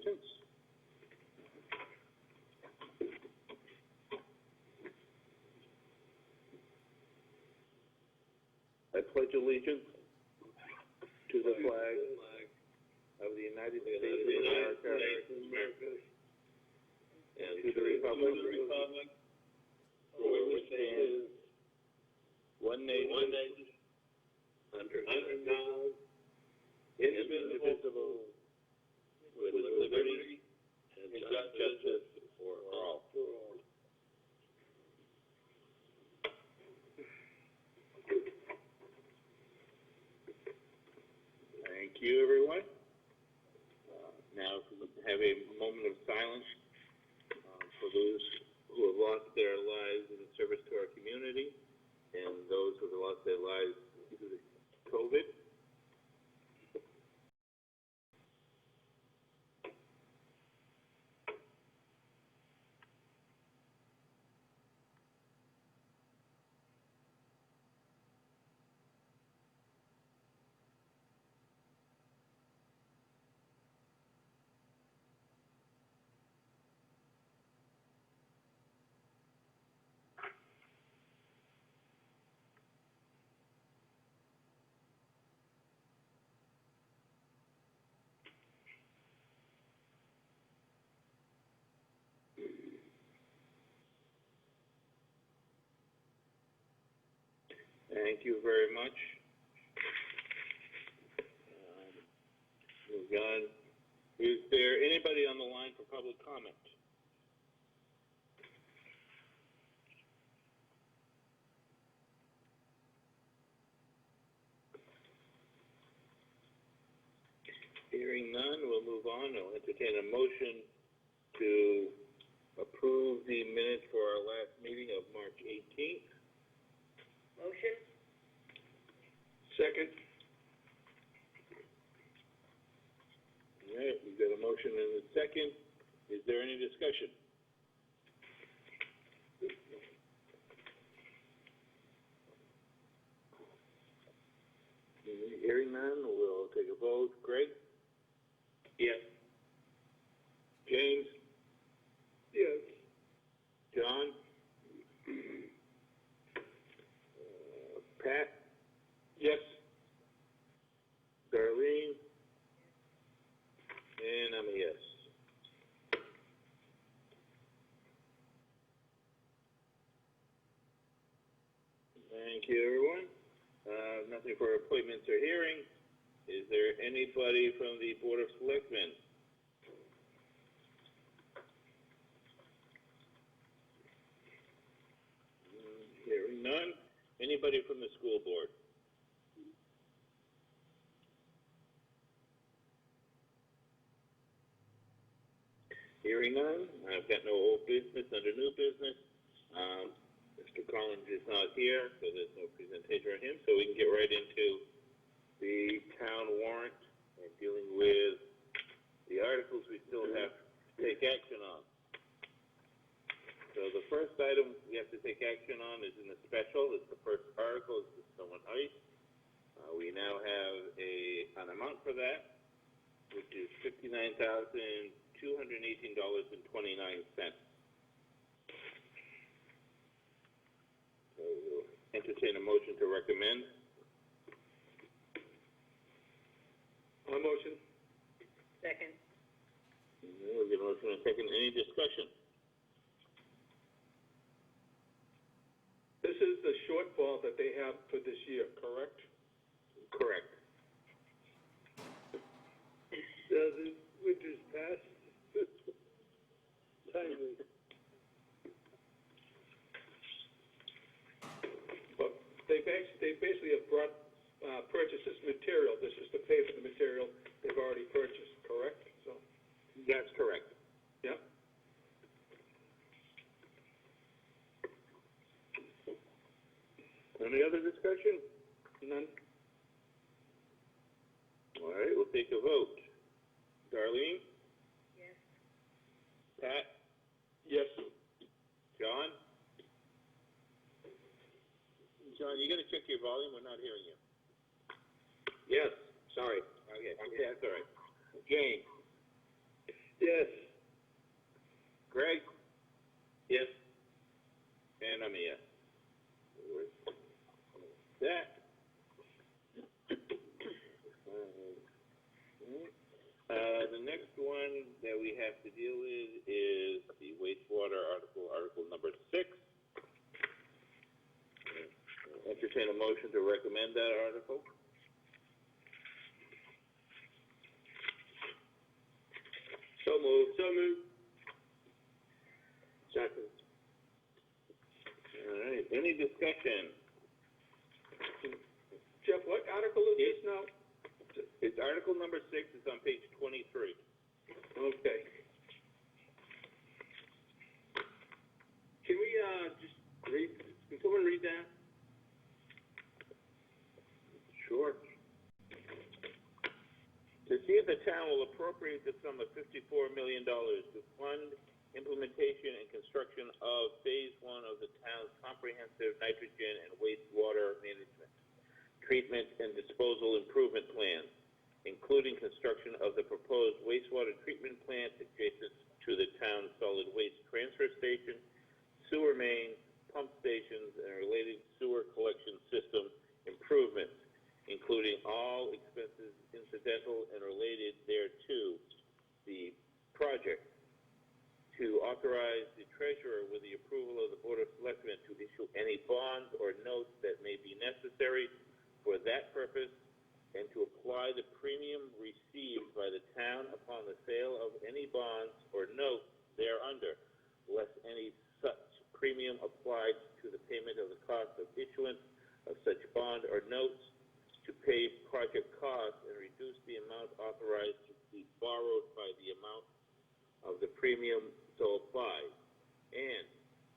allegiance. I pledge allegiance to the flag of the United States of America and to the republic for which stands one nation under God, indivisible, with liberty and justice for all. Thank you, everyone. Now, have a moment of silence for those who have lost their lives in service to our community and those who have lost their lives due to COVID. Thank you very much. Moving on. Is there anybody on the line for public comment? Hearing none, we'll move on. I'll entertain a motion to approve the minutes for our last meeting of March 18th. Motion? Second. All right, we've got a motion and a second. Is there any discussion? Hearing none, we'll take a vote. Greg? Yes. James? Yes. John? Pat? Yes. Darlene? And I'm a yes. Thank you, everyone. Nothing for appointments or hearings. Is there anybody from the Board of Selectmen? Hearing none. Anybody from the school board? Hearing none. I've got no old business under new business. Mr. Collins is not here, so there's no presentation on him, so we can get right into the town warrant and dealing with the articles we still have to take action on. So the first item we have to take action on is in the special. It's the first article. It's the snow and ice. We now have an amount for that, which is $59,218.29. So we'll entertain a motion to recommend. On motion. Second. We'll get a motion and a second. Any discussion? This is the shortfall that they have for this year, correct? Correct. The winter's passed. Timely. But they basically have brought, purchased this material. This is to pay for the material they've already purchased, correct? So. That's correct. Yep. Any other discussion? None. All right, we'll take a vote. Darlene? Yes. Pat? Yes. John? John, you gotta check your volume. We're not hearing you. Yes. Sorry. Okay, that's all right. James? Yes. Greg? Yes. And I'm a yes. That. The next one that we have to deal with is the wastewater article number 6. Entertain a motion to recommend that article. So moved. Second. All right, any discussion? Jeff, what article is this now? It's article number 6, it's on page 23. Okay. Can we, just read, can someone read that? Sure. To see if the town will appropriate the sum of $54 million to fund implementation and construction of Phase 1 of the town's comprehensive nitrogen and wastewater management, treatment, and disposal improvement plans, including construction of the proposed wastewater treatment plant adjacent to the town's solid waste transfer station, sewer mains, pump stations, and related sewer collection system improvements, including all expenses incidental and related thereto. The project to authorize the treasurer with the approval of the Board of Selectmen to issue any bonds or notes that may be necessary for that purpose, and to apply the premium received by the town upon the sale of any bonds or notes thereunder, less any such premium applied to the payment of the cost of issuance of such bond or notes, to pay project costs and reduce the amount authorized to be borrowed by the amount of the premium so applied, and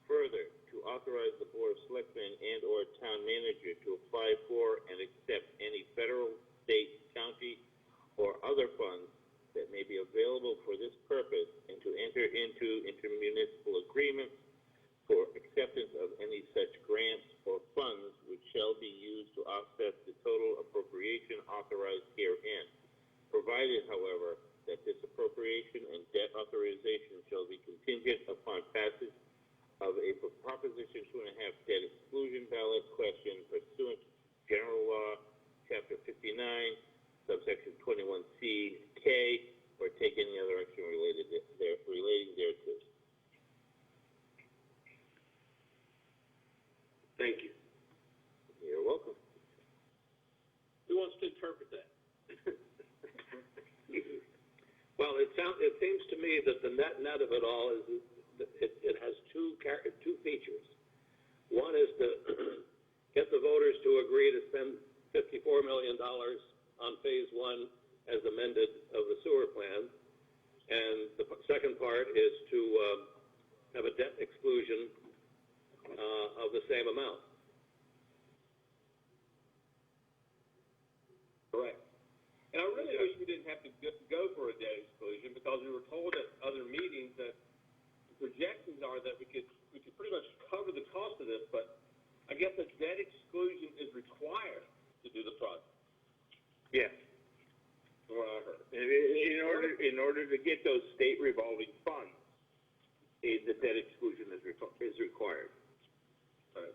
further, to authorize the Board of Selectmen and or town manager to apply for and accept any federal, state, county, or other funds that may be available for this purpose, and to enter into intermunicipal agreements for acceptance of any such grants or funds which shall be used to offset the total appropriation authorized herein, provided, however, that this appropriation and debt authorization shall be contingent upon passage of a Proposition 2.5 debt exclusion ballot question pursuant to General Law, Chapter 59, subsection 21C, K, or take any other action relating thereto. Thank you. You're welcome. Who wants to interpret that? Well, it seems to me that the net of it all is it has two features. One is to get the voters to agree to spend $54 million on Phase 1 as amended of the sewer plan, and the second part is to have a debt exclusion of the same amount. Correct. And I really wish we didn't have to go for a debt exclusion, because we were told at other meetings that the projections are that we could pretty much cover the cost of this, but I guess a debt exclusion is required to do the project. Yes. That's what I heard. In order to get those state revolving funds, the debt exclusion is required. Right.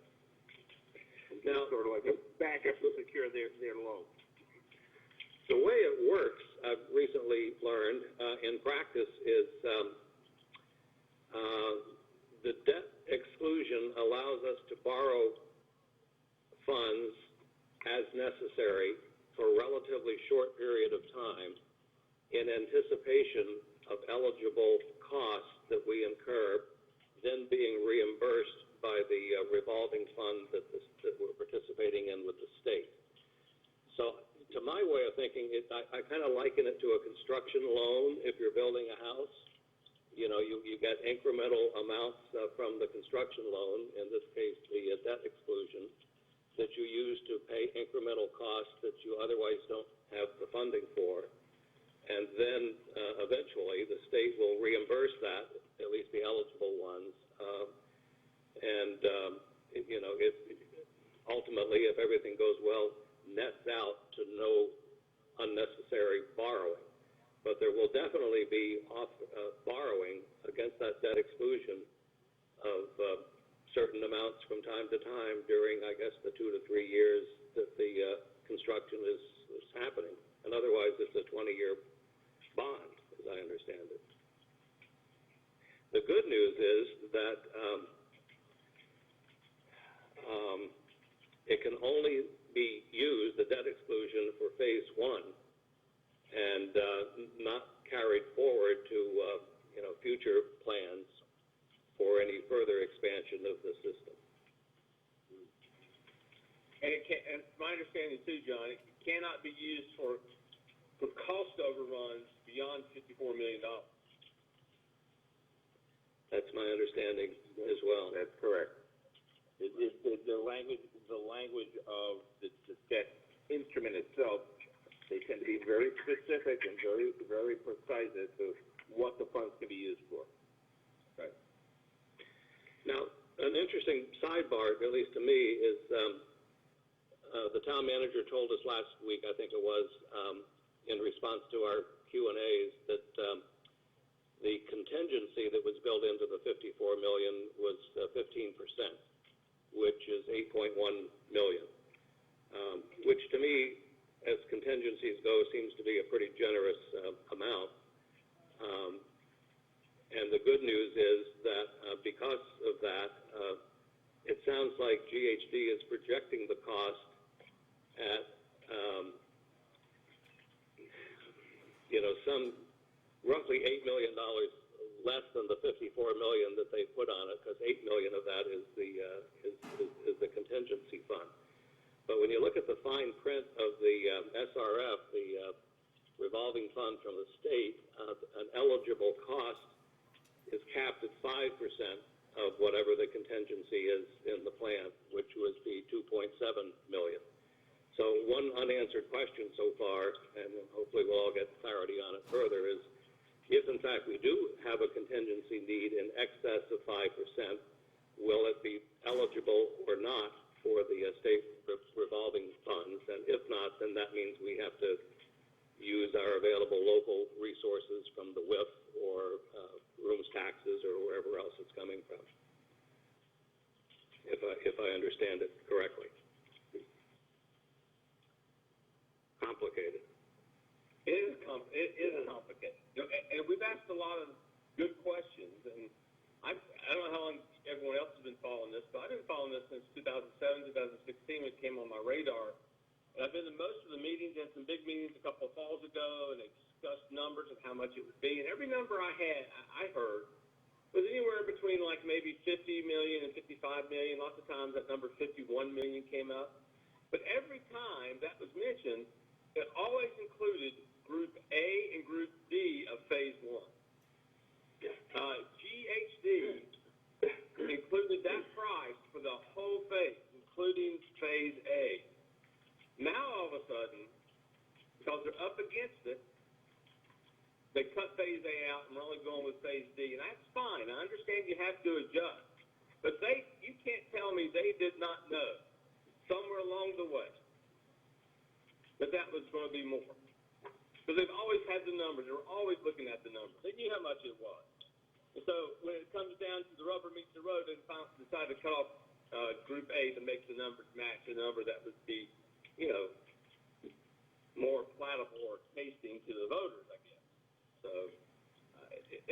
Now, sort of like a backup to secure their loan. the way it works, I've recently learned in practice, is the debt exclusion allows us to borrow funds as necessary for a relatively short period of time in anticipation of eligible costs that we incur, then being reimbursed by the revolving fund that we're participating in with the state. So to my way of thinking, I kind of liken it to a construction loan. If you're building a house, you know, you get incremental amounts from the construction loan, in this case the debt exclusion, that you use to pay incremental costs that you otherwise don't have the funding for. And then eventually the state will reimburse that, at least the eligible ones. You know, ultimately, if everything goes well, nets out to no unnecessary borrowing. but there will definitely be borrowing against that debt exclusion of certain amounts from time to time during, I guess, the 2 to 3 years that the construction is happening. And otherwise, it's a 20-year bond, as I understand it. The good news is that it can only be used, the debt exclusion, for phase one, and not carried forward to future plans for any further expansion of the system. And and my understanding too, John, it cannot be used for cost overruns beyond $54 million. That's my understanding as well. That's correct. The language of the debt instrument itself, they tend to be very specific and very, very precise as to what the funds can be used for. Right. Now, an interesting sidebar, at least to me, is the town manager told us last week, I think it was, in response to our Q&As, that the contingency that was built into the $54 million was 15%, which is $8.1 million, which to me, as contingencies go, seems to be a pretty generous amount. And the good news is that because of that, it sounds like GHD is projecting the cost at, some roughly $8 million less than the $54 million that they put on it, because $8 million of that is the contingency fund. But when you look at the fine print of the SRF, the revolving fund from the state, an eligible cost is capped at 5% of whatever the contingency is in the plan, which would be $2.7 million. So one unanswered question so far, and hopefully we'll all get clarity on it further, is if in fact we do have a contingency need in excess of 5%, will it be eligible or not for the state revolving funds? And if not, then that means we have to use our available local resources from the WIF or rooms taxes or wherever else it's coming from, if I understand it correctly. Complicated. It is complicated. And we've asked a lot of good questions, and I don't know how long everyone else has been following this, but I've been following this since 2007, 2016 when it came on my radar. And I've been to most of the meetings, and some big meetings a couple of falls ago, and they discussed numbers of how much it would be. And every number I heard was anywhere between like maybe 50 million and 55 million. Lots of times that number 51 million came up. But every time that was mentioned, it always included Group A and Group D of Phase 1. GHD included that price for the whole phase, including Phase A. Now, all of a sudden, because they're up against it, they cut Phase A out and we're only going with Phase D. And that's fine. I understand you have to adjust. But you can't tell me they did not know somewhere along the way that was going to be more. Because they've always had the numbers. They were always looking at the numbers. They knew how much it was. And so when it comes down to the rubber meets the road, they decided to cut off Group A to make the numbers match a number that would be, more palatable or tasting to the voters, I guess. So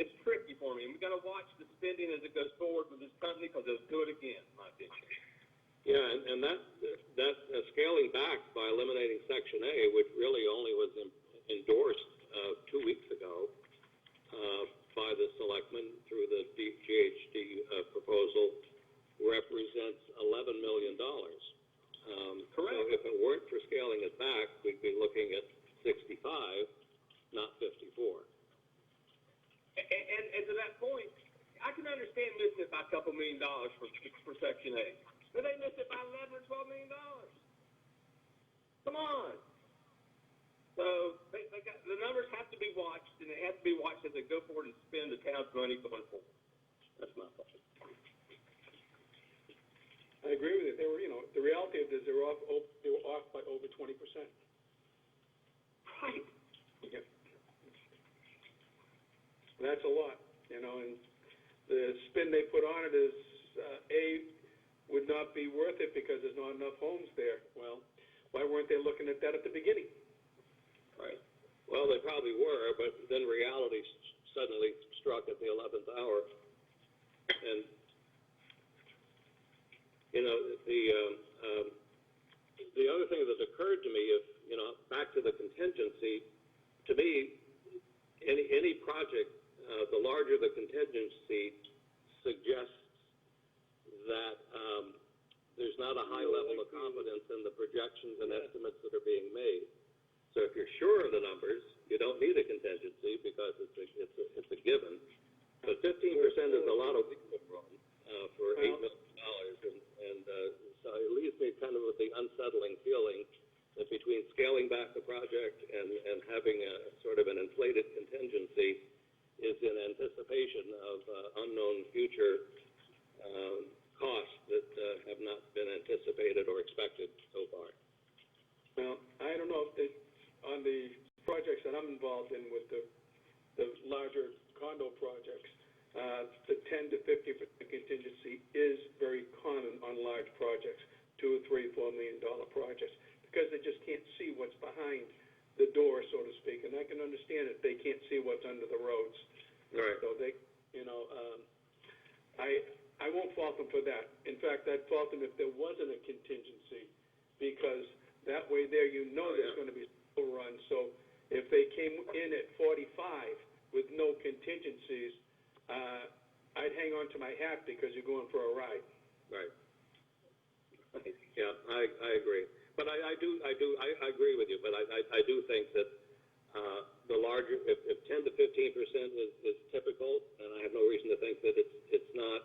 it's tricky for me. And we've got to watch the spending as it goes forward with this company because they'll do it again, in my opinion. Yeah, and that scaling back by eliminating Section A, which really only was endorsed 2 weeks ago by the selectmen through the GHD proposal, represents $11 million. Correct. So if it weren't for scaling it back, we'd be looking at 65, not 54. And to that point, I can understand missing it by a couple $1 million for Section A. But they missed it by $11 or $12 million. Come on. So the numbers have to be watched, and they have to be watched as they go forward and spend the town's money going forward. That's my thought. I agree with it. They were, the reality of it is they were off by over 20%. Right. Yeah. That's a lot, and the spin they put on it is, would not be worth it because there's not enough homes there. Well, why weren't they looking at that at the beginning? Right. Well, they probably were, but then reality suddenly struck at the 11th hour. And, the other thing that occurred to me, back to the contingency, to me, any project, the larger the contingency suggests that there's not a high level of confidence in the projections and estimates that are being made. So if you're sure of the numbers, you don't need a contingency because it's a given. But 15% is a lot of wiggle room for $8 million, and so it leaves me kind of with the unsettling feeling that between scaling back the project and having a sort of an inflated contingency is in anticipation of unknown future costs that have not been anticipated or expected so far. Well, I don't know if on the projects that I'm involved in with the larger condo projects, the 10 to 50% contingency is very common on large projects, $2, $3, $4 million projects, because they just can't see what's behind the door, so to speak. And I can understand it; they can't see what's under the roads. Right. So they, I won't fault them for that. In fact, I'd fault them if there wasn't a contingency, because that way there's going to be a run. So if they came in at 45 with no contingencies, I'd hang on to my hat because you're going for a ride. Right. Yeah, I agree. But I agree with you. But I do think that the larger, if 10 to 15% is typical, and I have no reason to think that it's not.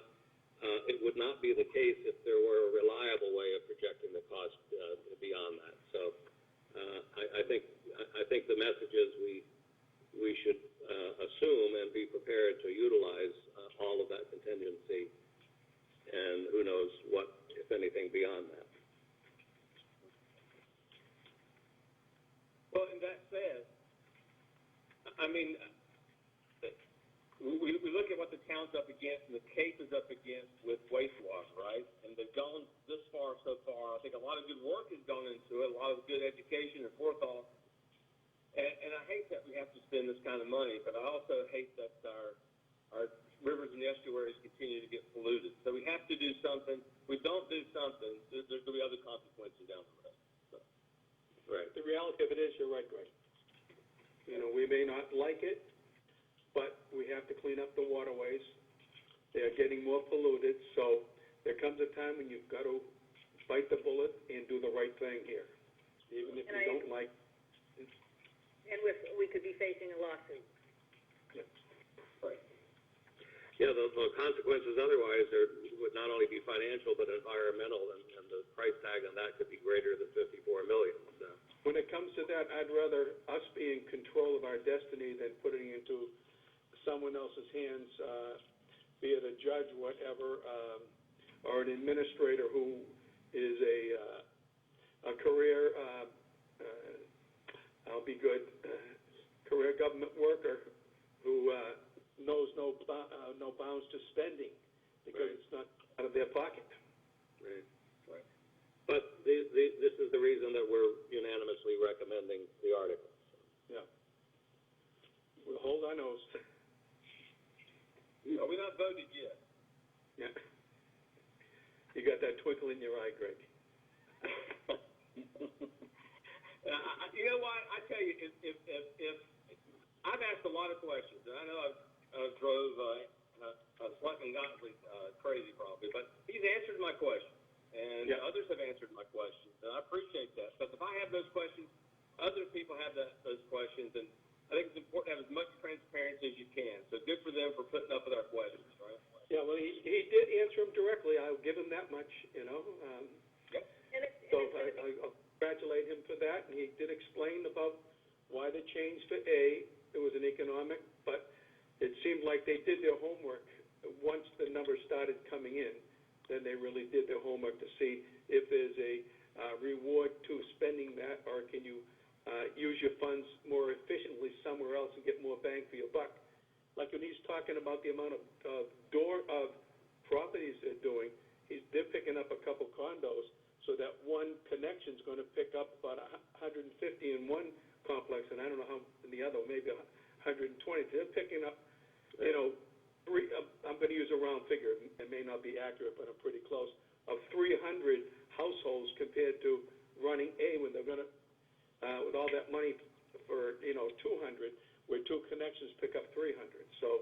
It would not be the case if there were a reliable way of projecting the cost beyond that. So I think the message is we should assume and be prepared to utilize all of that contingency, and who knows what, if anything, beyond that. Well, in that said, I mean, we look at what the town's up against and the case is up against with wastewater, right? And they've gone this far so far. I think a lot of good work has gone into it, a lot of good education and forethought. And I hate that we have to spend this kind of money, but I also hate that our rivers and estuaries continue to get polluted. So we have to do something. If we don't do something, there's going to be other consequences down the road. So. Right. The reality of it is, you're right, Greg. We may not like it, but we have to clean up the waterways. They are getting more polluted, so there comes a time when you've got to bite the bullet and do the right thing here, even if you don't like it. And we could be facing a lawsuit. Yeah. Right. Yeah, the consequences otherwise would not only be financial but environmental, and the price tag on that could be greater than $54 million. So. When it comes to that, I'd rather us be in control of our destiny than putting it into someone else's hands, be it a judge, whatever, or an administrator who is a career, I'll be good, career government worker who knows no bounds to spending because It's not out of their pocket. Right. Right. But this is the reason that we're unanimously recommending the article. So. Yeah. We'll hold our nose. Are we not voted yet? Yeah. You got that twinkle in your eye, Greg. You know what? I tell you, if I've asked a lot of questions, and I know I drove slightly crazy probably, but he's answered my questions, and others have answered my questions, and I appreciate that. But if I have those questions, other people have those questions, and I think it's important to have as much transparency as you can. So good for them for putting up with our questions, right? Yeah, well, he did answer them directly. I'll give him that much, I'll congratulate him for that. And he did explain about why the change for A. It was an economic, but it seemed like they did their homework. Once the numbers started coming in, then they really did their homework to see if there's a reward to spending that, or can you use your funds more efficiently somewhere else and get more bang for your buck. Like when he talking about the amount of properties they're doing. They're picking up a couple condos, so that one connection's going to pick up about 150 in one complex, and I don't know how in the other, maybe 120. They're picking up, three. I'm going to use a round figure. It may not be accurate, but I'm pretty close. Of 300 households compared to running A when they're going to, with all that money for 200, where two connections pick up 300. So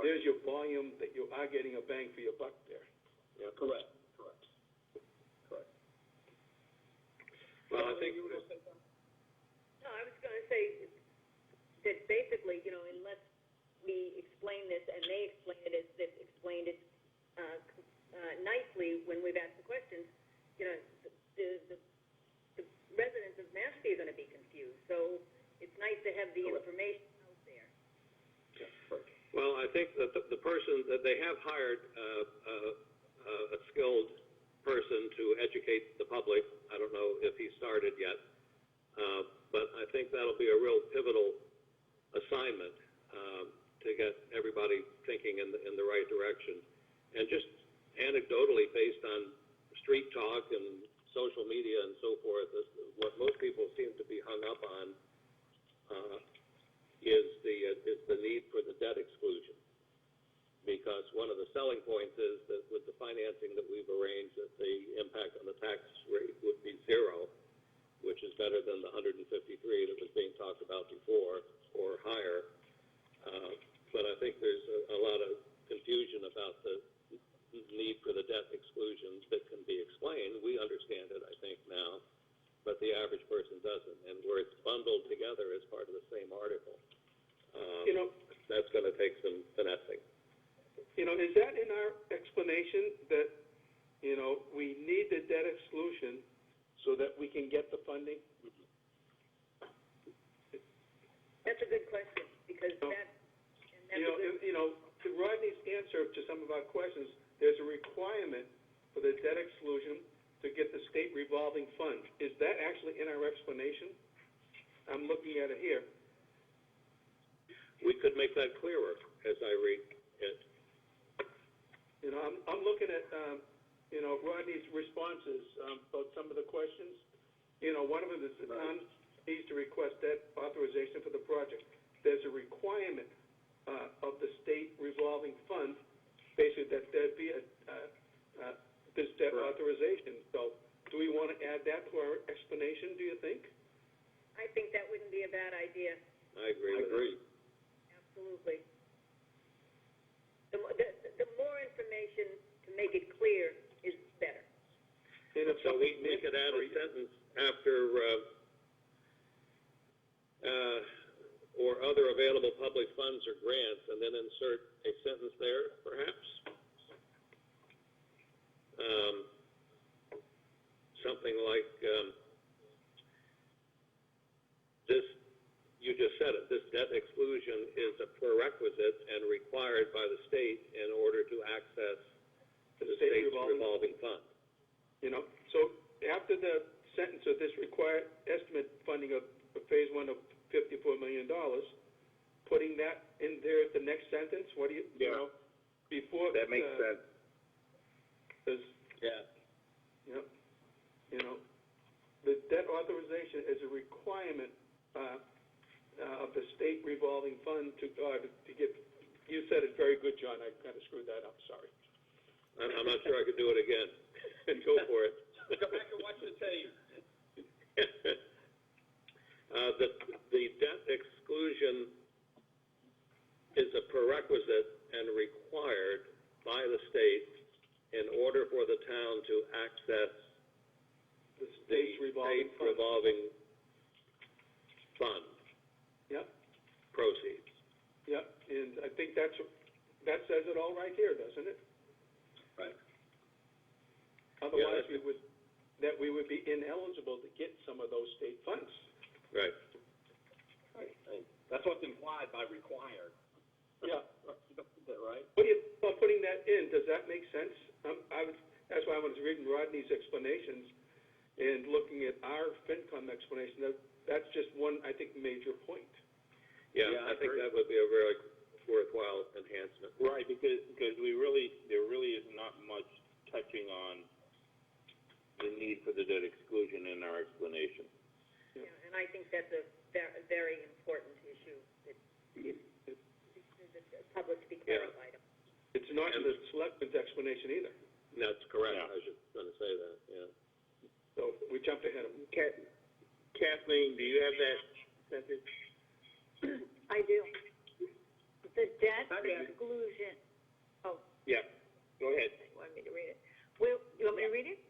there's your volume that you are getting a bang for your buck there. Yeah, correct. Well, I think. No, I was going to say that basically, unless we explain this and they explain it as they've explained it nicely when we've asked the questions, the residents of Mashpee are going to be confused. So it's nice to have the information out there. Well, I think that the person that they have hired a skilled person to educate the public. I don't know if he started yet, but I think that'll be a real pivotal assignment to get everybody thinking in the right direction. And just anecdotally, based on street talk and social media and so forth, what most people seem to be hung up on is the need for the debt exclusion. Because one of the selling points is that with the financing that we've arranged, that the impact on the tax rate would be zero, which is better than the 153 that was being talked about before, or higher. But I think there's a lot of confusion about the need for the debt exclusions that can be explained. We understand it, I think, now, but the average person doesn't. And where it's bundled together as part of the same article, that's going to take some finessing. Is that in our explanation that, we need the debt exclusion so that we can get the funding? That's a good question, because to Rodney's answer to some of our questions, there's a requirement for the debt exclusion to get the state revolving fund. Is that actually in our explanation? I'm looking at it here. We could make that clearer as I read it. I'm looking at, Rodney's responses about some of the questions. One of them is the town needs to request debt authorization for the project. There's a requirement of the state revolving fund, basically that there'd be this debt authorization. So do we want to add that to our explanation, do you think? I think that wouldn't be a bad idea. I agree. Absolutely. The more information to make it clear is better. So we could add a sentence after or other available public funds or grants, and then insert a sentence there, perhaps. Something like this. You just said it. This debt exclusion is a prerequisite and required by the state in order to access the state's revolving fund. So after the sentence of this required estimate funding of phase one of $54 million, putting that in there at the next sentence, what do you, before that makes sense. The debt authorization is a requirement of the state revolving fund to get. You said it very good, John. I kind of screwed that up. Sorry. I'm not sure I could do it again. Go for it. Go back and watch the tape. The debt exclusion is a prerequisite and required by the state in order for the town to access the state's revolving fund. Yep. Proceeds. Yep. And I think that says it all right here, doesn't it? Right. Otherwise, we would be ineligible to get some of those state funds. Right. That's what's implied by required. Yeah. Is that right? Putting that in, does that make sense? That's why I was reading Rodney's explanations and looking at our FinCom explanation. That's just one, I think, major point. Yeah, I think that would be a very worthwhile enhancement. Right, because there really is not much touching on the need for the debt exclusion in our explanation. Yeah, and I think that's a very important issue that the public to be clarified. It's not in the selectmen's explanation either. That's correct. Yeah. I was just going to say that. Yeah. So we jumped ahead of them. Kathleen, do you have that sentence? I do. The debt exclusion, Yeah, go ahead. you want me to read it? Well, you want me to read it?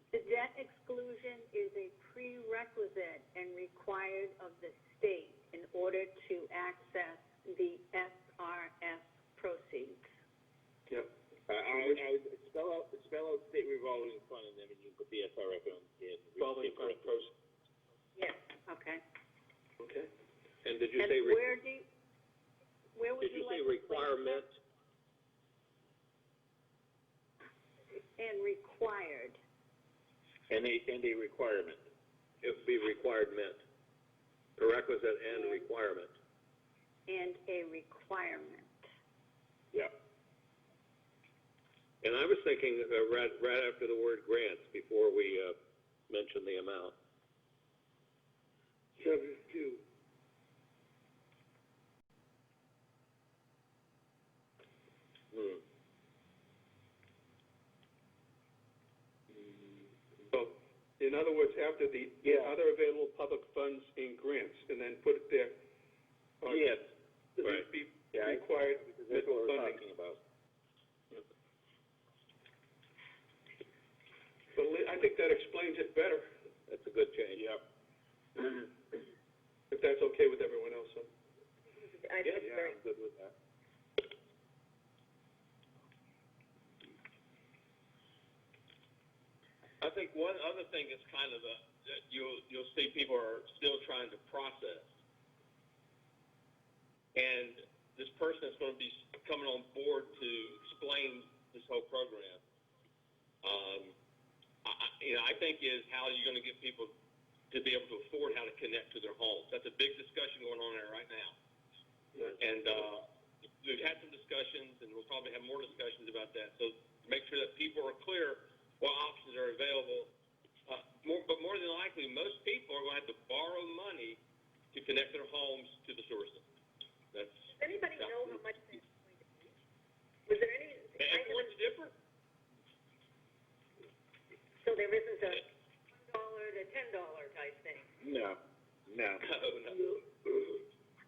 The debt exclusion is a prerequisite and required of the state in order to access the SRF proceeds. Yep. I would spell out state revolving fund, and then you put the SRF on the Revolving fund proceeds. Yes. Okay. Okay. And did you And say where would did you say requirement? And required. And a requirement. It would be requirement, prerequisite and requirement. And a requirement. Yeah. And I was thinking right after the word grants before we mention the amount. Subject to. So, in other words, after the other available public funds in grants, and then put it there. Yes. Right. Be Yeah, required that's what we're funding. talking about. But I think that explains it better, That's a good change. Yep. if that's okay with everyone else. So. I think it's very, I'm good with that. I think one other thing is kind of that you'll see people are still trying to process. And this person is going to be coming on board to explain this whole program. I think is how you're going to get people to be able to afford how to connect to their homes. That's a big discussion going on there right now. Yeah. And we've had some discussions, and we'll probably have more discussions about that. So make sure that people are clear what options are available. But more than likely, most people are going to have to borrow money to connect their homes to the sewer system. Does anybody know how much that's going to be? Was there any? Everyone's different. So there isn't a $1 to $10 type thing. No. No.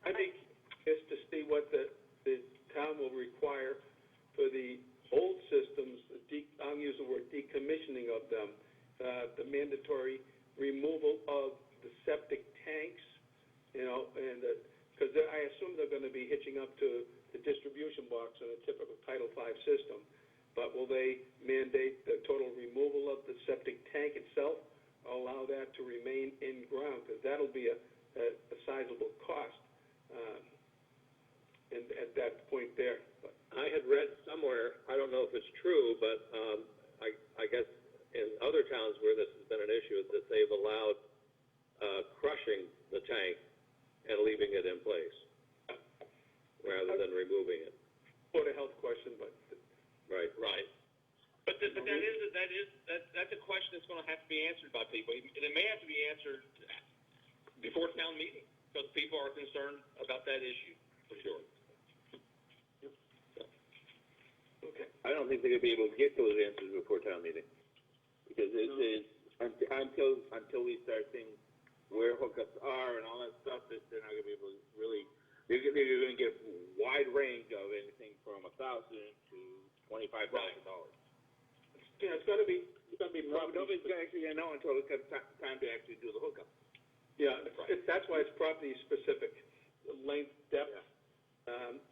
I think it's to see what the town will require for the old systems, I'll use the word decommissioning of them, the mandatory removal of the septic tanks, and because I assume they're going to be hitching up to the distribution box in a typical Title V system. But will they mandate the total removal of the septic tank itself, or allow that to remain in ground? Because that'll be a sizable cost, and at that point there. But I had read somewhere, I don't know if it's true, but I guess in other towns where this has been an issue, that they've allowed crushing the tank and leaving it in place rather than removing it. Board of Health question, but Right. Right. But that's a question that's going to have to be answered by people. And it may have to be answered before town meeting because people are concerned about that issue for sure. okay. I don't think they're going to be able to get those answers before town meeting. Because it is, until we start seeing where hookups are and all that stuff, that they're not going to be able to really, they're going to get a wide range of anything from $1,000 to $25,000. Yeah, it's going to be property. Nobody's actually going to know until it comes time to actually do the hookup. Yeah, that's why it's property specific, the length, depth,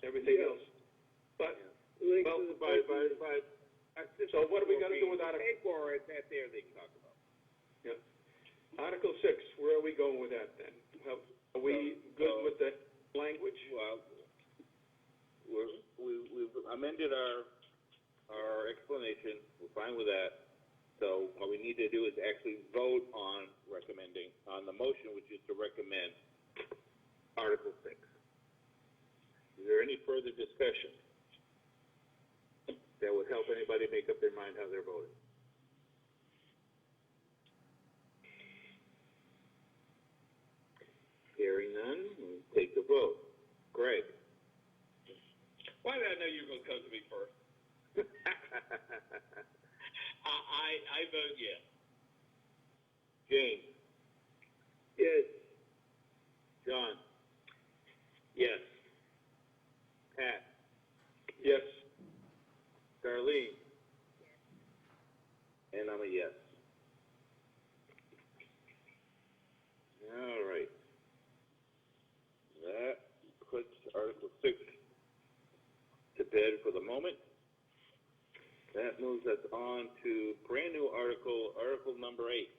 everything else. But so what are we going to do with Article? Pay for it, that there they can talk about. Yeah. Article 6, where are we going with that then? Are we good with that language? Well, we've amended our explanation. We're fine with that. So what we need to do is actually vote on the motion, which is to recommend Article 6. Is there any further discussion that would help anybody make up their mind how they're voting? Hearing none, we'll take the vote. Greg? Why did I know you were going to come to me first? I vote yes. James? Yes. John? Yes. Pat? Yes. Darlene? And I'm a yes. All right. That puts Article 6 to bed for the moment. That moves us on to brand new article, Article number 8.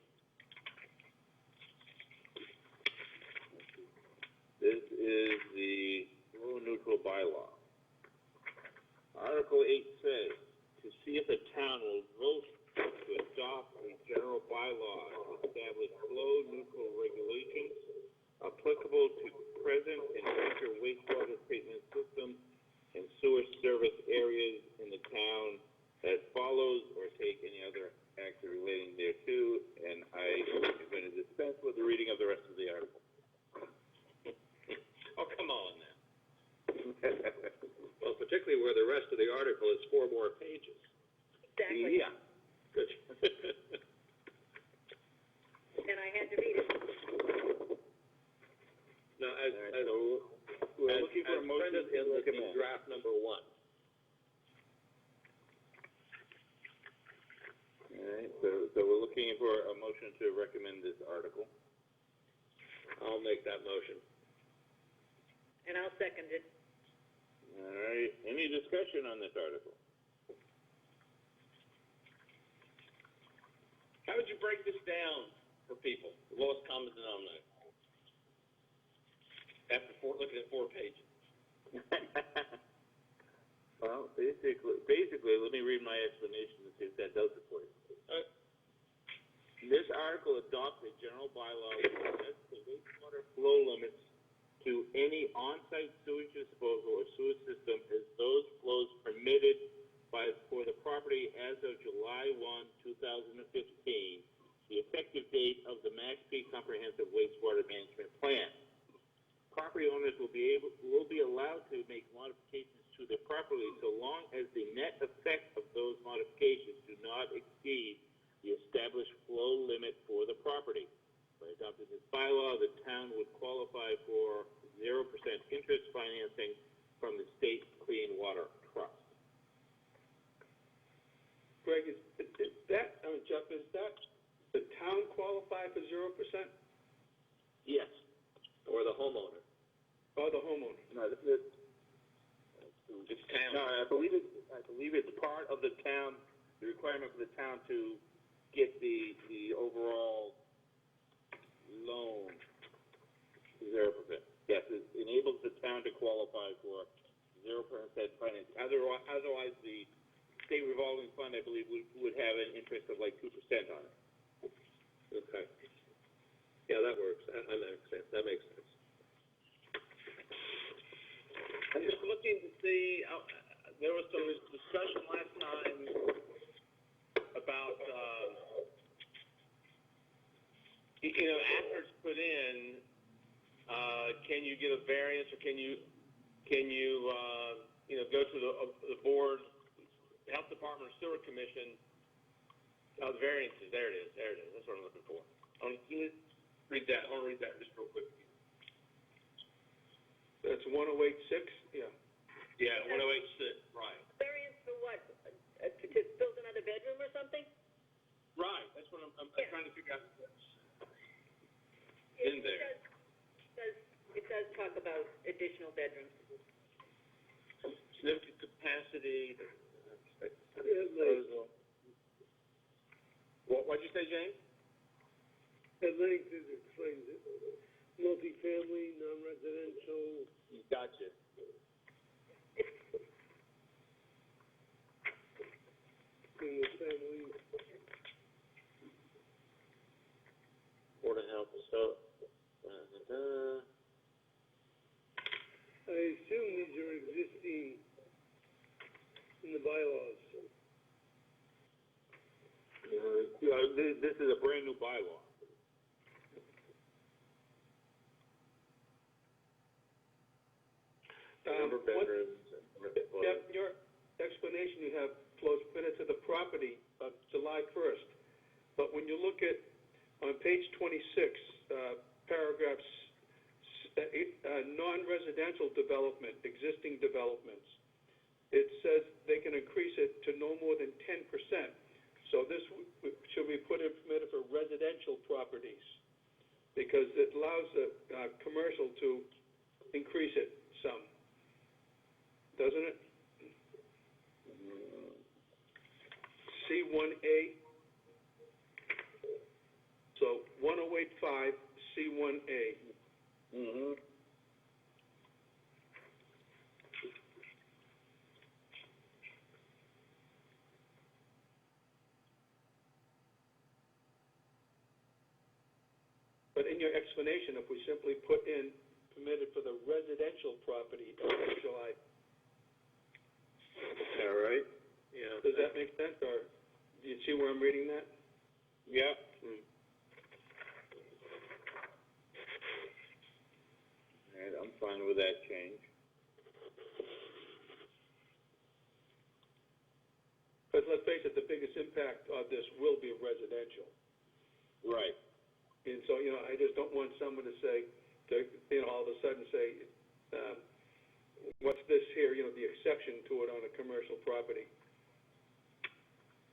This is the flow neutral bylaw. Article 8 says, to see if the town will vote to adopt a general bylaw to establish flow neutral regulations applicable to present and future wastewater treatment systems and sewer service areas in the town as follows, or take any other action relating thereto, and I am going to dispense with the reading of the rest of the article. Oh, come on now. Well, particularly where the rest of the article is 4 more pages. Exactly. Yeah. Good. And I had to read it. Now, We're looking for a motion printed to in recommend. draft number 1. All right, so we're looking for a motion to recommend this article. I'll make that motion. And I'll second it. All right, any discussion on this article? How would you break this down for people? The lowest common denominator. After looking at 4 pages. Well, basically, let me read my explanation and see if that does it for you. This article adopts a general bylaw which sets the wastewater flow limits to any on-site sewage disposal or sewer system as those flows permitted for the property as of July 1, 2015, the effective date of the Mashpee Comprehensive Wastewater Management Plan. Property owners will be allowed to make modifications to their property so long as the net effect of those modifications do not exceed the established flow limit for the property. By adopting this bylaw, the town would qualify for 0% interest financing from the State Clean Water Trust. Greg, is that, Jeff, is that the town qualify for 0%? Yes. Or the homeowner. Or the homeowner? No, It's town. no, I believe it's part of the town, the requirement for the town to get the overall loan 0%. Yes, it enables the town to qualify for 0% financing. Otherwise, the state revolving fund, I believe, would have an interest of like 2% on it. Okay. Yeah, that works. That makes sense. That makes sense. I'm just looking to see, there was some discussion last time about, after it's put in, can you get a variance, or can you go to the board, health department, or sewer commission, the variances, there it is, that's what I'm looking for. I want to read that just real quick. That's 108.6? Yeah. Yeah, 108.6, right. Variance for what? To build another bedroom or something? Right, that's what I'm Yeah. trying to figure out. It In there. It does talk about additional bedrooms. Significant capacity. What'd you say, James? At length it explains it. Multifamily, non-residential. Gotcha. Single family. Board of Health, so. I assume these are this is a brand new bylaw. Number of bedrooms and number of floors. Yep, your explanation you have flows fitted to the property of July 1st. But when you look at, on page 26, paragraphs, non-residential development, existing developments, it says they can increase it to no more than 10%. So this, should we put it permitted for residential properties? Because it allows the commercial to increase it some. Doesn't it? C1A. So 1085 C1A. Mm-hmm. But in your explanation, if we simply put in permitted for the residential property of July, All right. Yeah. does that make sense, or do you see where I'm reading that? Yeah. All right, I'm fine with that change. Because let's face it, the biggest impact of this will be residential. Right. And so, I just don't want someone to say, all of a sudden say, what's this here, the exception to it on a commercial property,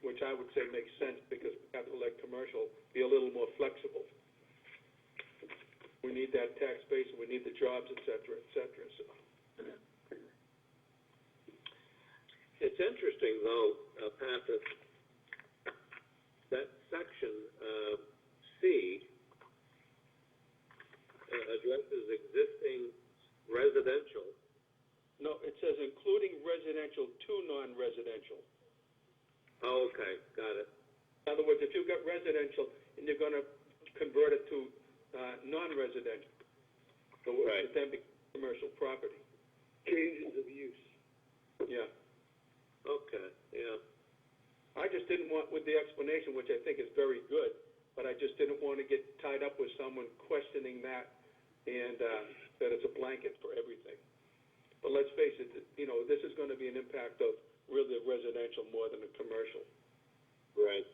which I would say makes sense because we have to let commercial be a little more flexible. We need that tax base, and we need the jobs, et cetera, so. It's interesting, though, Pat, that section C addresses existing residential. No, it says including residential to non-residential. Oh, okay, got it. In other words, if you've got residential and you're going to convert it to non-residential, so Right. it then becomes commercial property. Changes of use. Yeah. Okay, yeah. I just didn't want, with the explanation, which I think is very good, but I just didn't want to get tied up with someone questioning that and that it's a blanket for everything. But let's face it, this is going to be an impact of really residential more than a commercial. Right.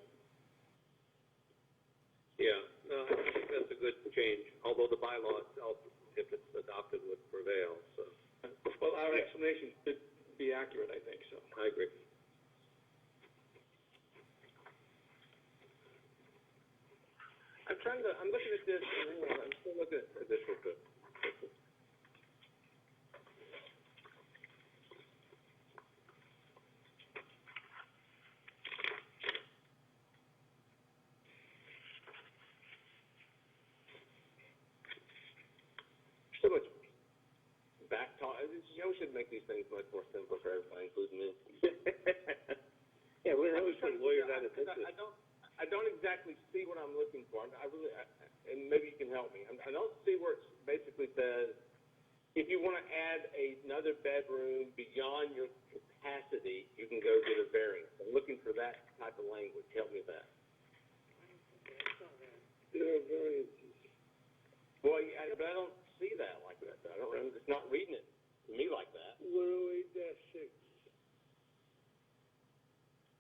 Yeah, no, I think that's a good change, although the bylaw itself, if it's adopted, would prevail, so. Well, our explanation should be accurate, I think, so. I agree. I'm looking at this, I'm still looking at this real quick. So much back talk, we should make these things much more simple for everybody, including me. Yeah, well, that was for lawyers out of business. I don't exactly see what I'm looking for. And maybe you can help me. I don't see where it basically says, if you want to add another bedroom beyond your capacity, you can go get a variance. I'm looking for that type of language. Help me with that. There are variances. Well, but I don't see that like that. I'm just not reading it to me like that. 108-6.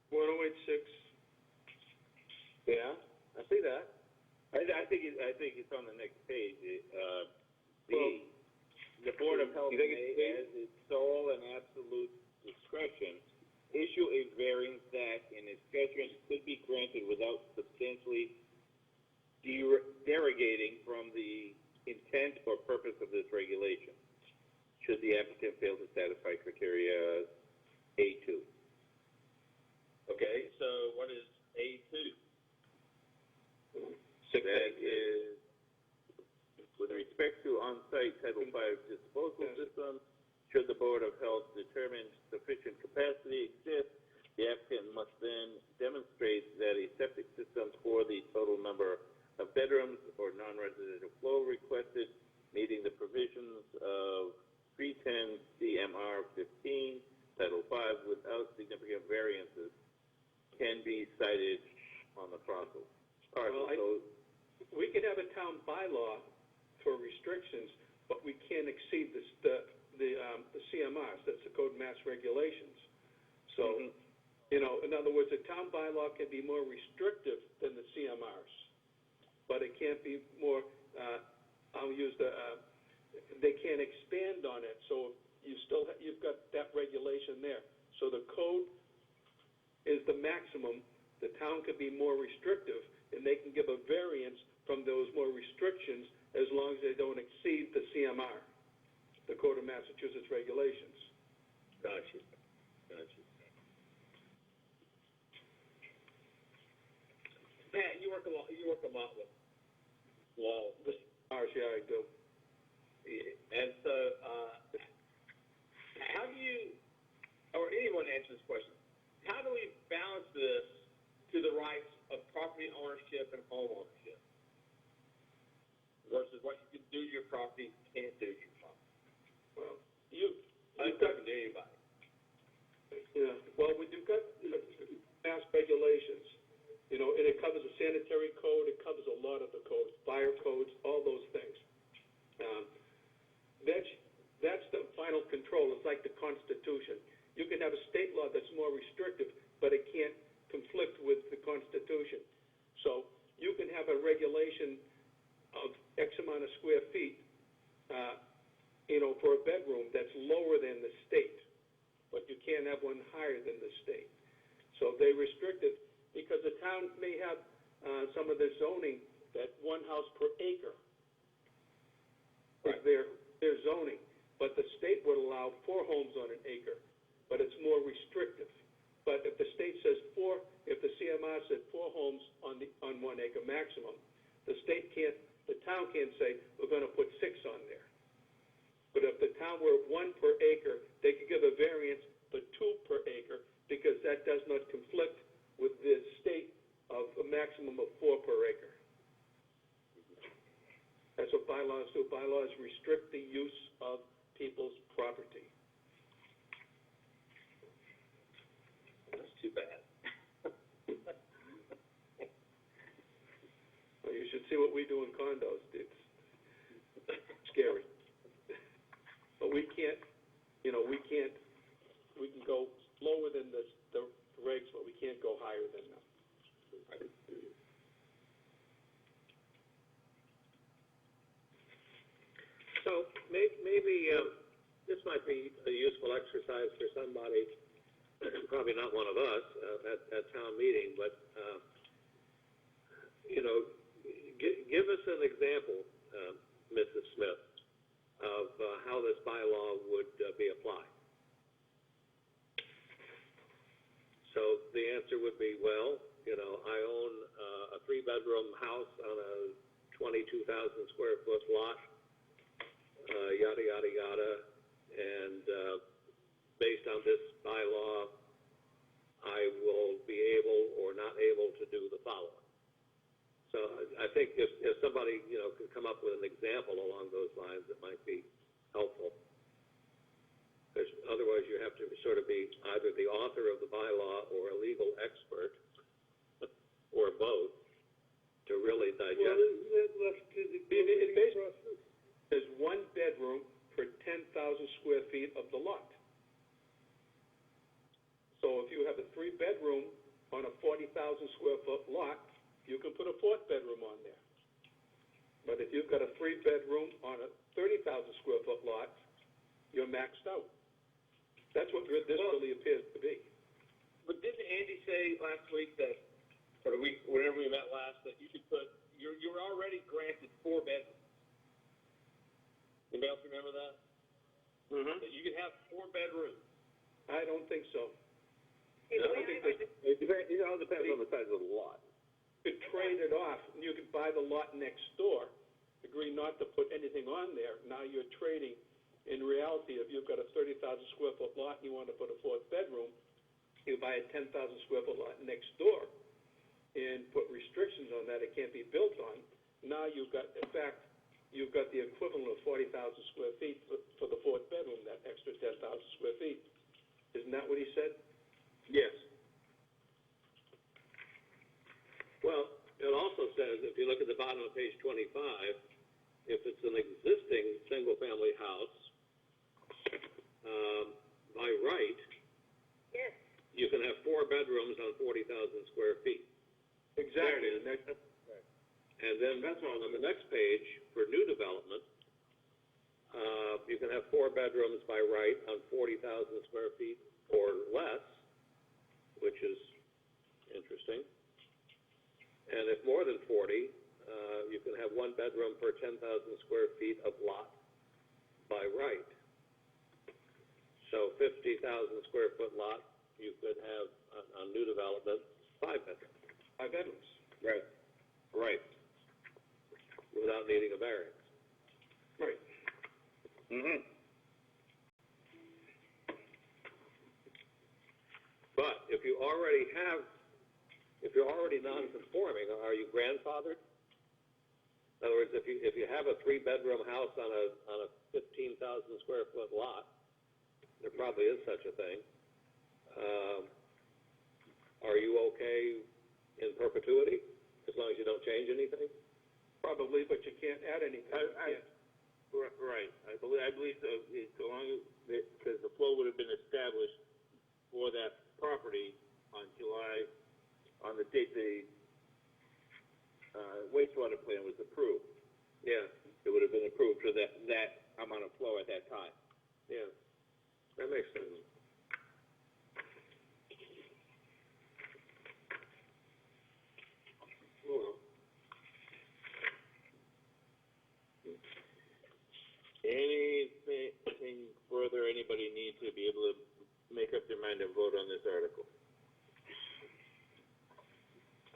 1086. Yeah, I see that. I think it's on the next page. The Board of Health You think may, it's- as its sole and absolute discretion, issue a variance that, in its judgment, could be granted without substantially derogating from the intent or purpose of this regulation, should the applicant fail to satisfy criteria A2. Okay, so what is A2? That is, with respect to on-site Title V disposal system, should the Board of Health determine sufficient capacity exists, the applicant must then demonstrate that a septic system for the total number of bedrooms or non-residential flow requested, meeting the provisions of 310 CMR 15, Title V, without significant variances, can be cited on the parcel. All right, Well, so, we could have a town bylaw for restrictions, but we can't exceed the CMRs, that's the Code of Mass Regulations. So, in other words, a town bylaw can be more restrictive than the CMRs, but it can't be more, they can't expand on it, so you've got that regulation there. So the code is the maximum, the town can be more restrictive, and they can give a variance from those more restrictions as long as they don't exceed the CMR, the Code of Massachusetts Regulations. Gotcha. Pat, you work a lot with law. Yeah, I do. And so, how do you, or anyone answer this question, how do we balance this to the rights of property ownership and home ownership versus what you can do to your property, can't do to your property? Well, you've got to anybody. Yeah, well, you've got mass regulations, and it covers the sanitary code, it covers a lot of the codes, fire codes, all those things. That's the final control. It's like the Constitution. You can have a state law that's more restrictive, but it can't conflict with the Constitution. So you can have a regulation of X amount of square feet, for a bedroom that's lower than the state, but you can't have one higher than the state. So they restrict it because the town may have some of the zoning that one house per acre is their zoning, but the state would allow 4 homes on an acre, but it's more restrictive. But if the state says if the CMR said 4 homes on 1 acre maximum, the town can't say we're going to put 6 on there. But if the town were 1 per acre, they could give a variance for 2 per acre because that does not conflict with the state of a maximum of 4 per acre. That's what bylaws do. Bylaws restrict the use of people's property. That's too bad. Well, you should see what we do in condos. It's scary. But we can't, we can go lower than the regs, but we can't go higher than them. so maybe this might be a useful exercise for somebody, probably not one of us at town meeting, but, give us an example, Mrs. Smith, of how this bylaw would be applied. So the answer would be, well, I own a 3-bedroom house on a 22,000 square foot lot, yada, yada, yada, and based on this bylaw, I will be able or not able to do the following. So I think if somebody, could come up with an example along those lines, it might be helpful. Because otherwise you have to sort of be either the author of the bylaw or a legal expert, or both, to really digest. Well, isn't that left to the process? There's 1 bedroom per 10,000 square feet of the lot. So if you have a 3-bedroom on a 40,000 square foot lot, you can put a 4th bedroom on there. But if you've got a 3-bedroom on a 30,000 square foot lot, you're maxed out. That's what this really appears to be. But didn't Andy say last week that, or the week, whenever we met last, that you could put, you're already granted 4 bedrooms? Anybody else remember that? Mm-hmm. That you could have 4 bedrooms. I don't think so. It all depends on the size of the lot. You could trade it off. You could buy the lot next door, agree not to put anything on there. Now you're trading. In reality, if you've got a 30,000 square foot lot and you want to put a 4th bedroom, you buy a 10,000 square foot lot next door and put restrictions on that it can't be built on. Now you've got the equivalent of 40,000 square feet for the 4th bedroom, that extra 10,000 square feet. Isn't that what he said? Yes. Well, It also says, if you look at the bottom of page 25, if it's an existing single-family house, by right, Yes. you can have 4 bedrooms on 40,000 square feet. Exactly. And then on the next page, for new development, you can have 4 bedrooms by right on 40,000 square feet or less, which is interesting. And if more than 40, you can have 1 bedroom per 10,000 square feet of lot by right. So 50,000 square foot lot, you could have on new development 5 bedrooms. 5 bedrooms. Right. Right. Without needing a variance. Right. Mm-hmm. But if you're already non-conforming, are you grandfathered? In other words, if you have a 3-bedroom house on a 15,000 square foot lot, there probably is such a thing. Are you okay in perpetuity as long as you don't change anything? Probably, but you can't add anything. Right. I believe so, so long as, because the flow would have been established for that property on the date the wastewater plan was approved. Yeah. It would have been approved for that amount of flow at that time. Yeah. That makes sense. Well, Anything further anybody needs to be able to make up their mind and vote on this article?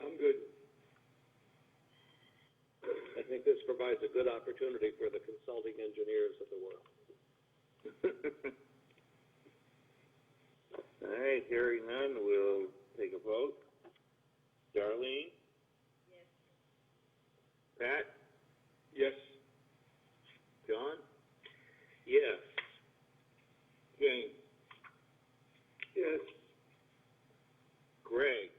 I'm good. I think this provides a good opportunity for the consulting engineers of the world. All right, hearing none, we'll take a vote. Darlene? Yes. Pat? Yes. John? Yes. James? Yes. Greg?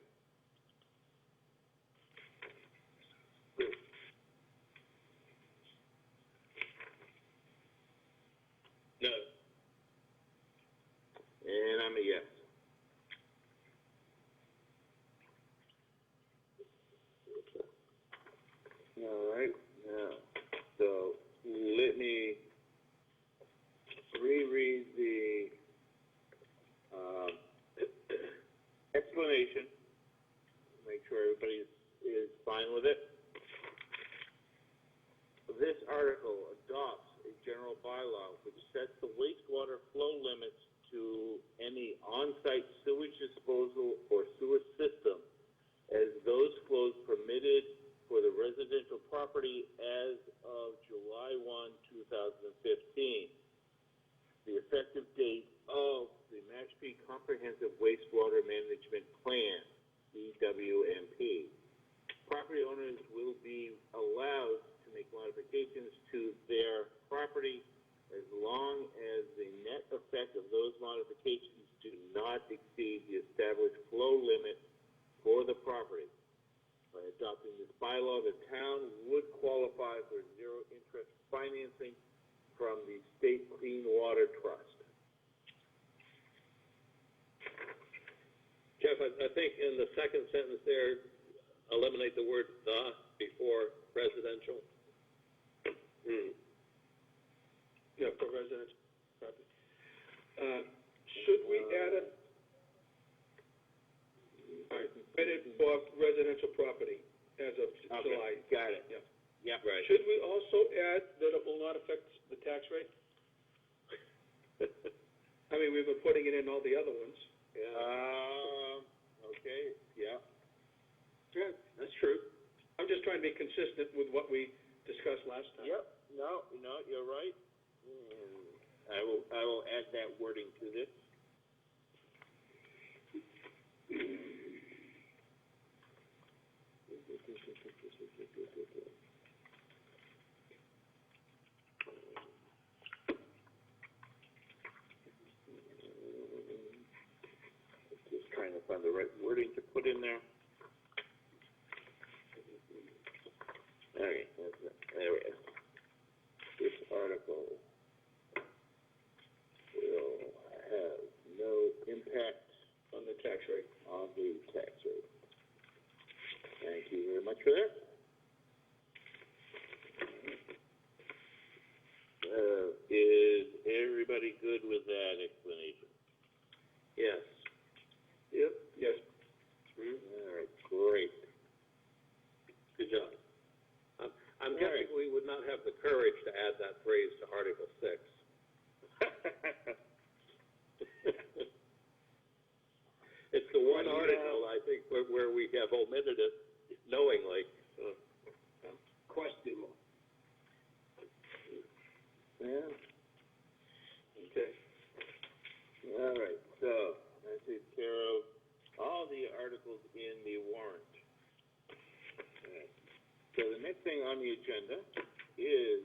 No. And I'm a yes. All right, now, so let me reread the explanation, make sure everybody is fine with it. This article adopts a general bylaw which sets the wastewater flow limits to any on-site sewage disposal or sewer system as those flows permitted for the residential property as of July 1, 2015. The effective date of the Mashpee Comprehensive Wastewater Management Plan, CWMP. Property owners will be allowed to make modifications to their property as long as the net effect of those modifications do not exceed the established flow limit for the property. By adopting this bylaw, the town would qualify for zero-interest financing from the State Clean Water Trust. Jeff, I think in the second sentence there, eliminate the word "the" before residential. Yeah, for residential property. Should we add it? All right, permitted for residential property as of July. Got it. Yeah. Yep. Right. Should we also add that it will not affect the tax rate? I mean, we've been putting it in all the other ones. Okay, yeah. Yeah, that's true. I'm just trying to be consistent with what we discussed last time. Yep, no, you're right. I will add that wording to this. Just trying to find the right wording to put in there. think where we have omitted it knowingly. Questionable. Yeah. Okay. All right, so that takes care of all the articles in the warrant. Okay. So the next thing on the agenda is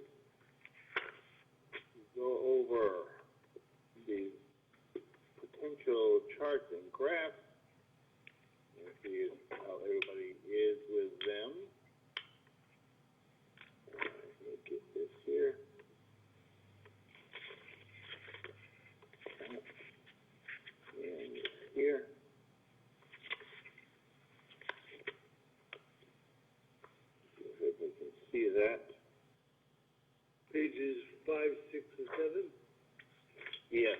to go over the potential charts and graphs and see how everybody is with them. Let me get this here. And here. See if everybody can see that. Pages 5, 6, and 7. Yes.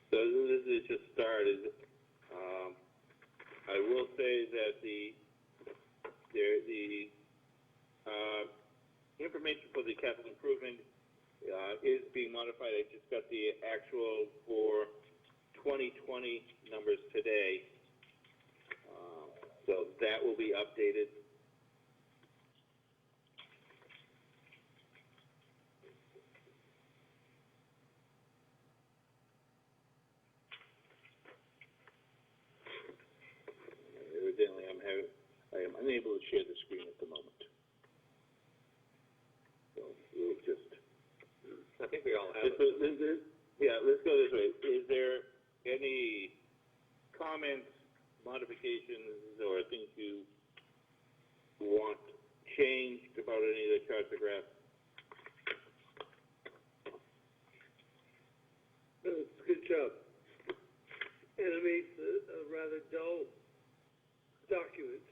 So this is just started. I will say that the information for the capital improvement is being modified. I just got the actual for 2020 numbers today. So that will be updated. Evidently, I am unable to share the screen at the moment. So we'll just. I think we all have it. Yeah, let's go this way. Is there any comments, modifications, or things you want changed about any of the charts or graphs? It's a good job. Animates a rather dull document.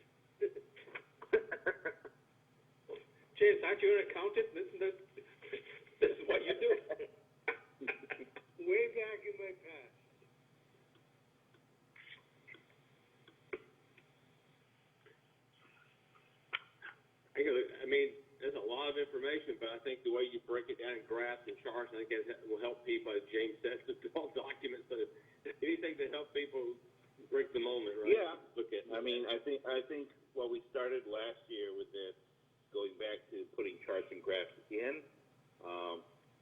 Chance, aren't you an accountant? This is what you do. Way back in my past. I mean, there's a lot of information, but I think the way you break it down in graphs and charts, I think it will help people, as James said, to develop documents. So anything to help people break the moment, right? Yeah. Look at. I mean, I think what we started last year with this, going back to putting charts and graphs in,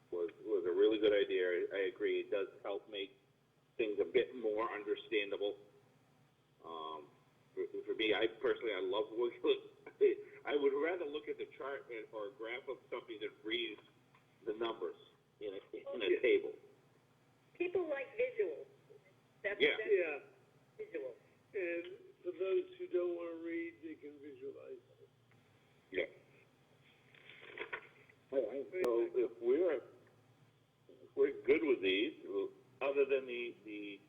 was a really good idea. I agree. It does help make things a bit more understandable. For me, I personally, I love working with. I would rather look at the chart or a graph of something that reads the numbers in a table. People like visuals. That's Yeah. visual. And for those who don't want to read, they can visualize. Yeah. All right. So if we're good with these, other than the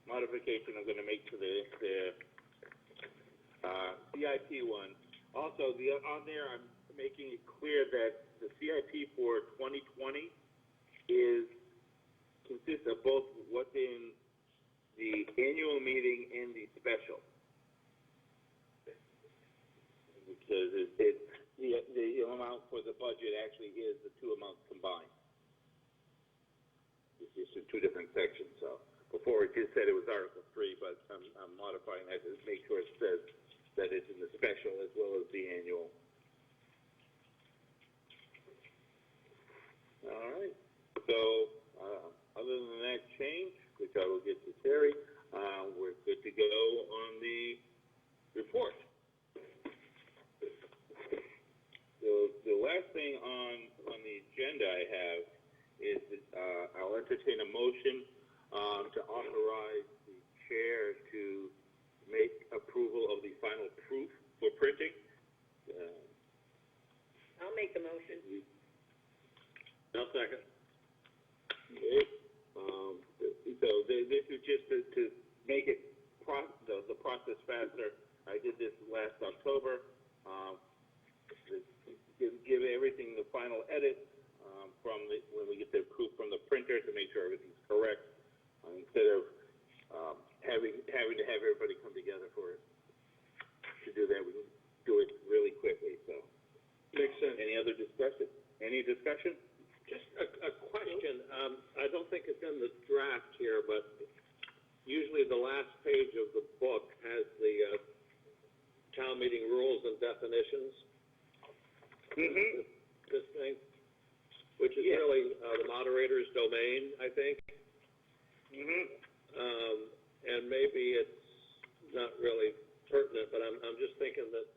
modification I'm going to make to the CIP one. Also, on there, I'm making it clear that the CIP for 2020 consists of both what's in the annual meeting and the special. Because the amount for the budget actually is the two amounts combined. It's just in two different sections. So before it just said it was Article 3, but I'm modifying that to make sure it says that it's in the special as well as the annual. All right. So other than that change, which I will get to Terry, we're good to go on the report. So the last thing on the agenda I have is that I'll entertain a motion to authorize the chair to make approval of the final proof for printing. I'll make the motion. I'll second. Okay. So this is just to make it the process faster. I did this last October. Give everything the final edit when we get the proof from the printer to make sure everything's correct. Instead of having to have everybody come together for it. To do that, we can do it really quickly, so. Makes sense. Any other discussion? Any discussion? Just a question. I don't think it's in the draft here, but usually the last page of the book has the town meeting rules and definitions. Mm-hmm. This thing, which is really the moderator's domain, I think. Mm-hmm. And maybe it's not really pertinent, but I'm just thinking that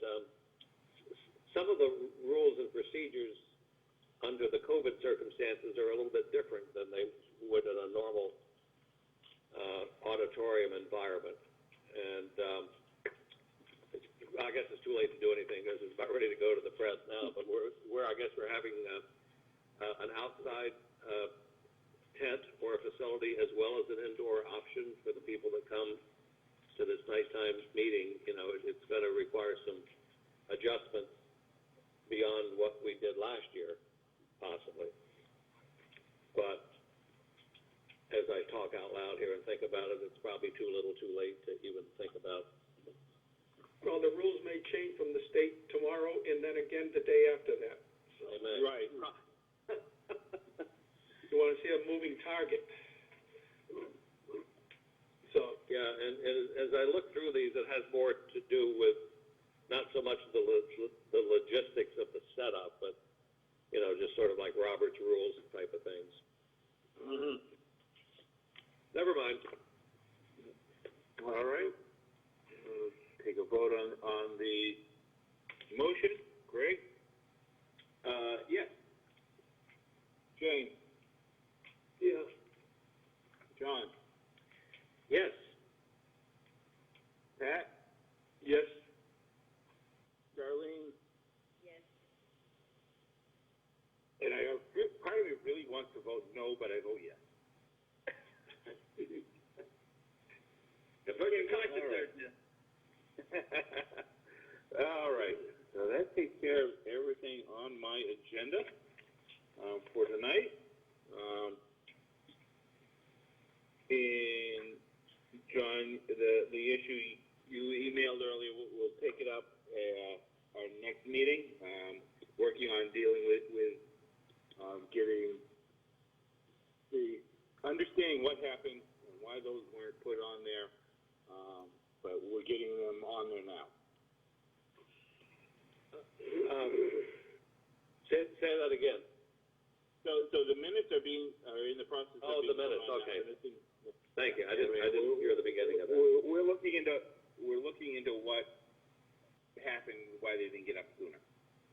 some of the rules and procedures under the COVID circumstances are a little bit different than they would in a normal auditorium environment. And I guess it's too late to do anything because it's about ready to go to the press now. But I guess we're having an outside tent or a facility as well as an indoor option for the people that come to this nighttime meeting. You know, it's going to require some adjustments beyond what we did last year, possibly. But as I talk out loud here and think about it, it's probably too little too late to even think about. Well, the rules may change from the state tomorrow and then again the day after that. So. Amen. Right. You want to see a moving target. So. Yeah, and as I look through these, it has more to do with not so much the logistics of the setup, but, you know, just sort of like Robert's rules type of things. Mm-hmm. Never mind. All right. Take a vote on the motion. Greg? Yes. Jane? Yeah. John? Yes. Pat? Yes. Darlene? Yes. And part of me really wants to vote no, but I vote yes. Put your conscience there, Jim. All right. So that takes care of everything on my agenda for tonight. And John, the issue you emailed earlier, we'll take it up at our next meeting. Working on dealing with getting the understanding what happened and why those weren't put on there. But we're getting them on there now. Say that again. So the minutes are in the process of being the minutes, put on okay. now. Thank you. I didn't hear the beginning of that. We're looking into what happened, why they didn't get up sooner.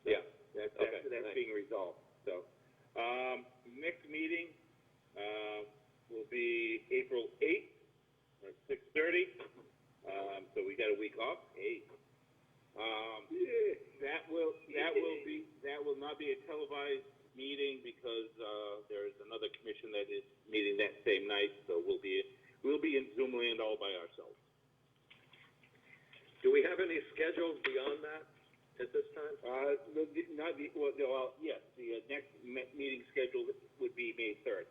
Yeah. That's Thanks. being resolved. So, next meeting will be April 8th at 6:30. So we got a week off. Hey. That will not be a televised meeting because there is another commission that is meeting that same night. So we'll be in Zoom land all by ourselves. Do we have any scheduled beyond that at this time? Yes. The next meeting scheduled would be May 3rd.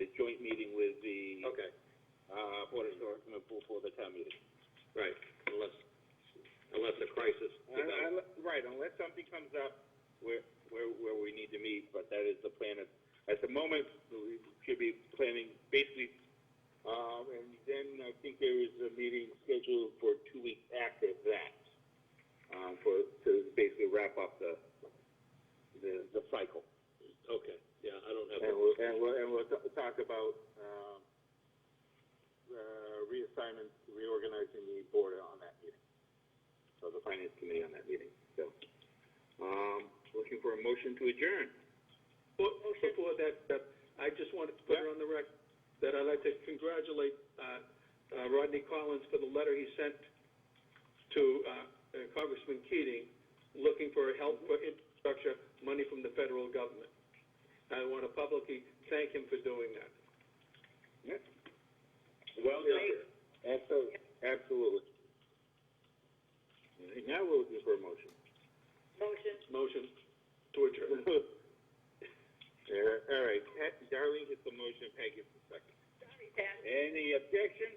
The joint meeting with the Board of Selectmen for the town meeting. Right. Unless a crisis develops. Right. Unless something comes up where we need to meet, but that is the plan. At the moment, we should be planning basically. And then I think there is a meeting scheduled for 2 weeks after that, to basically wrap up the cycle. Okay. Yeah, I don't have. And we'll talk about reassignment, reorganizing the board on that meeting. So the finance committee on that meeting. So, looking for a motion to adjourn. Before that, I just wanted to put it on the record that I'd like to congratulate Rodney Collins for the letter he sent to Congressman Keating looking for help for infrastructure money from the federal government. I want to publicly thank him for doing that. Yeah. Well done. Absolutely. Now we're looking for a motion. Motion to adjourn. All right. Darlene gets the motion. Peg gets the second. Sorry, Pat. Any objection?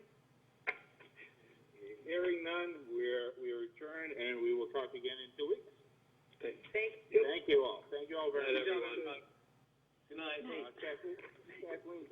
hearing none, we are adjourned, and we will talk again in 2 weeks. Thank Thank you all. Thank you all very much. Good night, everyone. Good night. Kathleen,